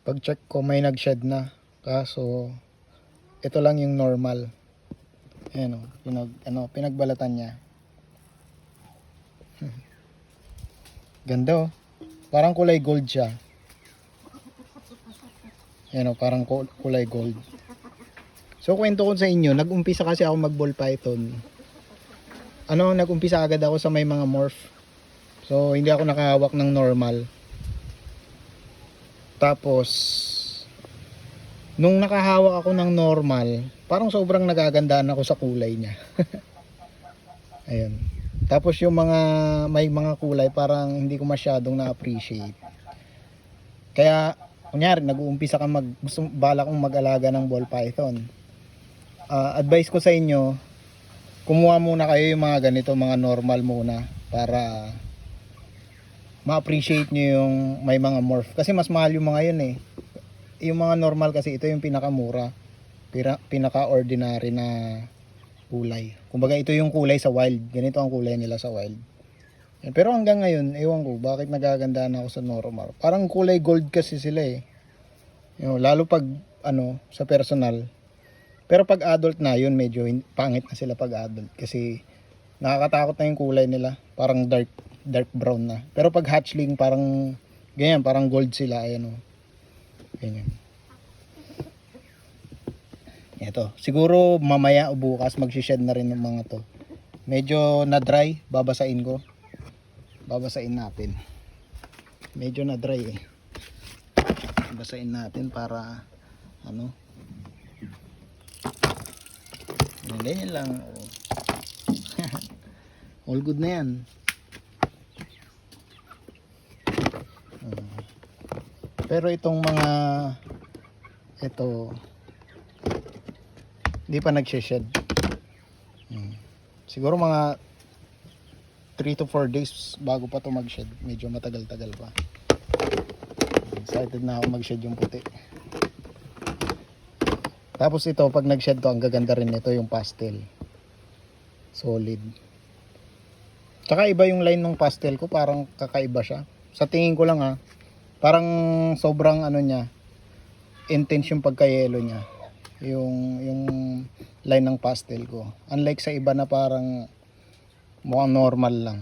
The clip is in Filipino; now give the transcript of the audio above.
Pag check ko may nag-shed na. Kaso ito lang yung normal. Ayan o, pinagbalatan niya. Ganda oh. Parang kulay gold siya. Ayan o, parang kulay gold. So kwento ko sa inyo, nag-umpisa kasi ako mag-ball python. Nag-umpisa agad ako sa may mga morph. So hindi ako nakahawak ng normal. Tapos nung nakahawak ako ng normal, parang sobrang nagagandaan ako sa kulay niya. Ayun. Tapos yung may mga kulay parang hindi ko masyadong na-appreciate. Kaya kunyari nag-uumpisa ka bala kong mag-alaga ng ball python. Advice ko sa inyo, kumuha muna kayo yung mga ganito, mga normal muna para ma-appreciate nyo yung may mga morph. Kasi mas mahal yung mga yun eh. Yung mga normal kasi ito yung pinakamura, pinaka-ordinary na kulay. Kumbaga ito yung kulay sa wild. Ganito ang kulay nila sa wild. Pero hanggang ngayon, ewan ko bakit nagagandaan ako sa normal. Parang kulay gold kasi sila eh. Lalo pag sa personal. Pero pag adult na yun, medyo pangit na sila pag adult kasi nakakatakot na yung kulay nila. Parang dark brown na. Pero pag hatchling parang ganyan, parang gold sila. Ayan o. Ganyan. Ito, siguro mamaya o bukas magsished na rin ng mga to. Medyo na dry, babasain ko. Babasain natin. Medyo na dry eh. Babasain natin para ganyan lang. All good na yan. Pero itong mga hindi pa nagshe-shed. Siguro mga 3 to 4 days bago pa to mag-shed. Medyo matagal-tagal pa. Excited na ako mag-shed yung puti. Tapos ito, pag nag-shed to, ang gaganda rin nito yung pastel. Solid. Tsaka iba yung line ng pastel ko, parang kakaiba siya. Sa tingin ko lang parang sobrang niya, intense yung pagka-yellow niya. Yung line ng pastel ko. Unlike sa iba na parang mukhang normal lang.